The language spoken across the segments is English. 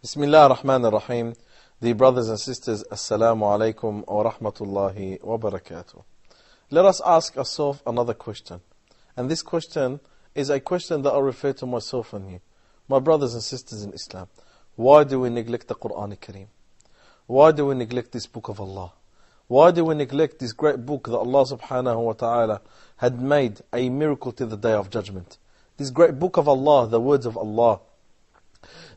Bismillah ar-Rahman ar-Rahim. Dear brothers and sisters, Assalamu alaikum wa rahmatullahi wa barakatuh. Let us ask ourselves another question. And this question is a question that I refer to myself and you. My brothers and sisters in Islam, why do we neglect the Quran al-Kareem? Why do we neglect this book of Allah? Why do we neglect this great book that Allah subhanahu wa ta'ala had made a miracle to the day of judgment? This great book of Allah, the words of Allah,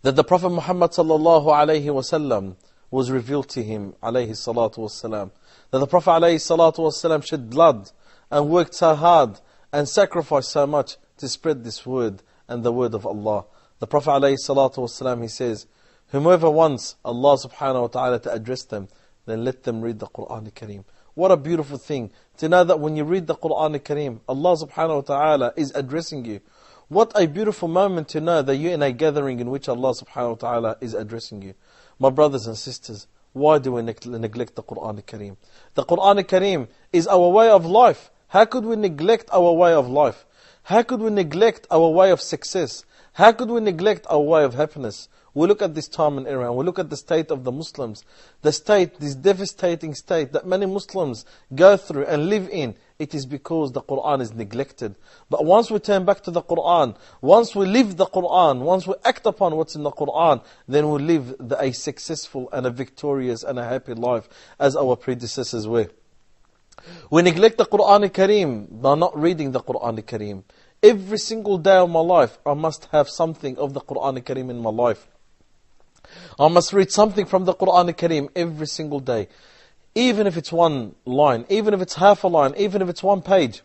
that the Prophet Muhammad sallallahu alayhi wasallam was revealed to him alayhi salatu wasalam. That the Prophet alayhi salatu wasalam shed blood and worked so hard and sacrificed so much to spread this word and the word of Allah. The Prophet alayhi salatu wasalam, he says, whomever wants Allah subhanahu wa ta'ala to address them, then let them read the Quran al-Kareem. What a beautiful thing to know that when you read the Quran al-Kareem, Allah subhanahu wa ta'ala is addressing you. What a beautiful moment to know that you're in a gathering in which Allah subhanahu wa ta'ala is addressing you. My brothers and sisters, why do we neglect the Quran al-Kareem? The Quran al-Kareem is our way of life. How could we neglect our way of life? How could we neglect our way of success? How could we neglect our way of happiness? We look at this time and era, and we look at the state of the Muslims. The state, this devastating state that many Muslims go through and live in. It is because the Quran is neglected. But once we turn back to the Quran, once we live the Quran, once we act upon what's in the Quran, then we live a successful and a victorious and a happy life as our predecessors were. We neglect the Quran al-Kareem by not reading the Quran al-Kareem. Every single day of my life, I must have something of the Quran al-Kareem in my life. I must read something from the Quran al-Kareem every single day. Even if it's one line, even if it's half a line, even if it's one page.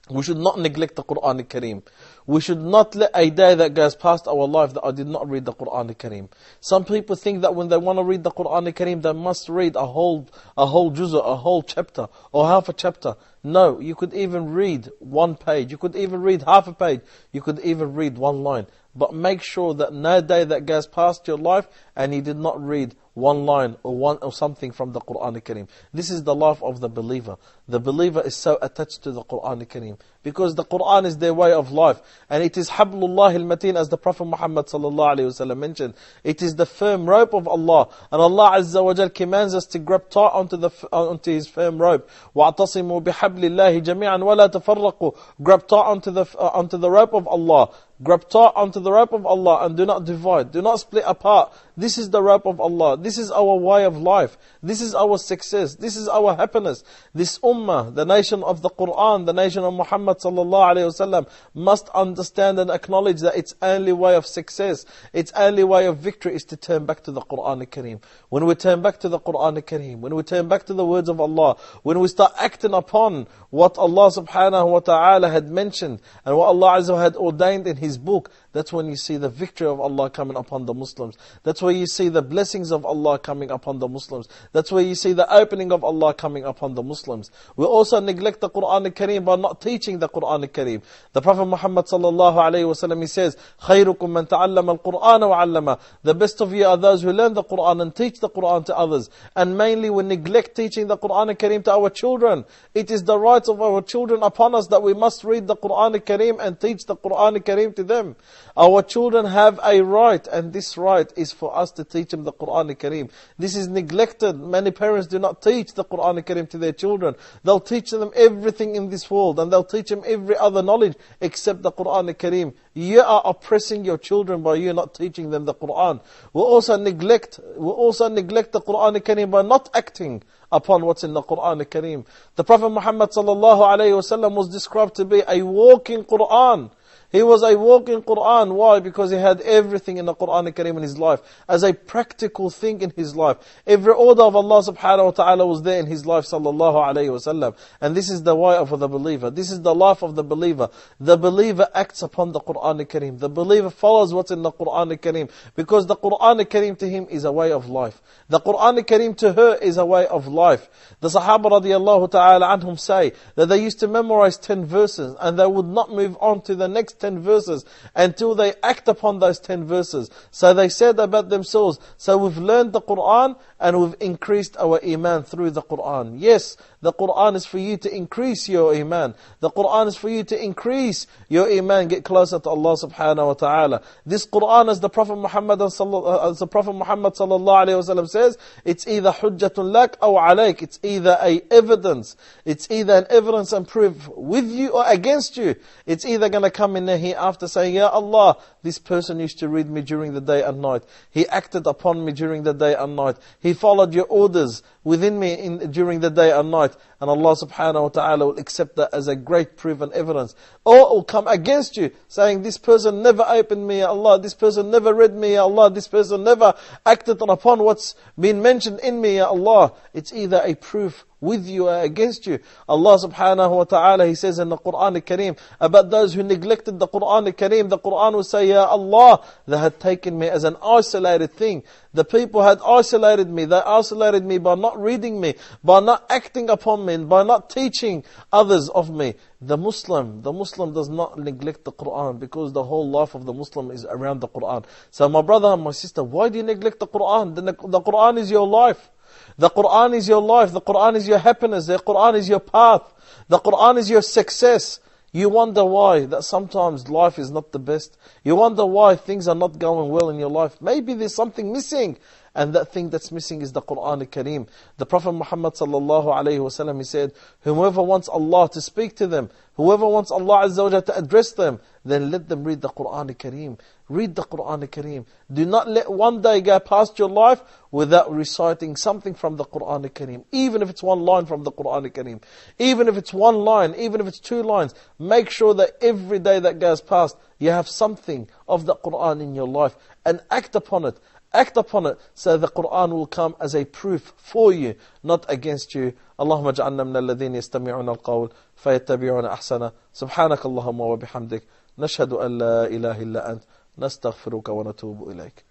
We should not neglect the Quran al-Kareem. We should not let a day that goes past our life that I did not read the Quran al-Kareem. Some people think that when they want to read the Quran al-Kareem, they must read a whole juz'ah, a whole chapter, or half a chapter. No, you could even read one page. You could even read half a page. You could even read one line. But make sure that no day that goes past your life and you did not read one line or something from the Quran al-Kareem. This is the life of the believer. The believer is so attached to the Quran al-Kareem because the Quran is their way of life, and it is hablullah al-mateen, as the Prophet Muhammad sallallahu alaihi wasallam mentioned. It is the firm rope of Allah, and Allah Azza wa Jal commands us to grab tight onto His firm rope. وَاعْتَصِمُوا بِحَبْلِ اللَّهِ جَمِيعًا وَلَا تَفَرَّقُوا. Grab tight onto the rope of Allah. Grab tight onto the rope of Allah and do not divide, do not split apart. This is the rope of Allah. This is our way of life. This is our success. This is our happiness. This ummah, the nation of the Quran, the nation of Muhammad sallallahu alayhi wasallam, must understand and acknowledge that its only way of success, its only way of victory is to turn back to the Quran al-Kareem. When we turn back to the Quran al-Kareem, when we turn back to the words of Allah, when we start acting upon what Allah subhanahu wa ta'ala had mentioned and what Allah Azza wa had ordained in His book, that's when you see the victory of Allah coming upon the Muslims. That's where you see the blessings of Allah coming upon the Muslims. That's where you see the opening of Allah coming upon the Muslims. We also neglect the Quran al-Kareem by not teaching the Quran al-Kareem. The Prophet Muhammad sallallahu alayhi wa sallam, he says, خَيْرُكُمْ مَنْ تَعَلَّمَ الْقُرْآنَ وَعَلَّمَ. The best of you are those who learn the Quran and teach the Quran to others. And mainly we neglect teaching the Quran al-Kareem to our children. It is the rights of our children upon us that we must read the Quran al-Kareem and teach the Quran al-Kareem to them. Our children have a right, and this right is for us to teach them the Quran al-Kareem. This is neglected. Many parents do not teach the Quran al-Kareem to their children. They'll teach them everything in this world, and they'll teach them every other knowledge except the Quran al-Kareem. You are oppressing your children by you not teaching them the Quran. We also neglect the Quran al-Kareem by not acting upon what's in the Quran al-Kareem. The Prophet Muhammad sallallahu alayhi wa sallam was described to be a walking Quran. He was a walking Quran. Why? Because he had everything in the Quran Kareem in his life, as a practical thing in his life. Every order of Allah subhanahu wa ta'ala was there in his life, sallallahu alayhi wa sallam. And this is the way of the believer. This is the life of the believer. The believer acts upon the Quran Kareem. The believer follows what's in the Quran Kareem, because the Quran Kareem to him is a way of life. The Quran Kareem to her is a way of life. The Sahaba radiallahu ta'ala anhum say that they used to memorize 10 verses and they would not move on to the next 10 verses until they act upon those 10 verses. So they said about themselves, so we've learned the Quran and we've increased our iman through the Quran. Yes, the Quran is for you to increase your iman. The Quran is for you to increase your iman, get closer to Allah subhanahu wa ta'ala. This Quran, as the Prophet Muhammad sallallahu alayhi wa sallam says, it's either hujjatun lak or alayk. It's either a evidence. It's either an evidence and proof with you or against you. It's either going to come in there hereafter saying, Ya Allah, this person used to read me during the day and night. He acted upon me during the day and night. He followed your orders within me during the day and night. And Allah subhanahu wa ta'ala will accept that as a great proof and evidence. Or it will come against you, saying, this person never opened me, Ya Allah. This person never read me, Ya Allah. This person never acted upon what's been mentioned in me, Ya Allah. It's either a proof with you or against you. Allah subhanahu wa ta'ala, He says in the Quran Kareem, about those who neglected the Quran Kareem, the Quran will say, Ya Allah, they had taken me as an isolated thing. The people had isolated me. They isolated me by not reading me, by not acting upon me, by not teaching others of me. The Muslim does not neglect the Quran, because the whole life of the Muslim is around the Quran. So my brother and my sister, why do you neglect the Quran? The Quran is your life. The Quran is your life. The Quran is your happiness. The Quran is your path. The Quran is your success. You wonder why that sometimes life is not the best. You wonder why things are not going well in your life. Maybe there's something missing. And that thing that's missing is the Quran Kareem. The Prophet Muhammad sallallahu alayhi wa sallam, he said, whoever wants Allah to speak to them, whoever wants Allah Azza wa Jalla to address them, then let them read the Quran Kareem. Read the Quran Kareem. Do not let one day go past your life without reciting something from the Quran Kareem. Even if it's one line from the Quran Kareem. Even if it's one line, even if it's 2 lines. Make sure that every day that goes past, you have something of the Quran in your life. And act upon it. Act upon it, so the Quran will come as a proof for you, not against you. Allahumma ja'alna min alladhina yastami'una al-qawl fayattabi'una ahsana. Subhanak Allahumma wa bihamdik. Nashhadu an la ilaha illa ant. Nastaghfiruka wa natubu ilayk.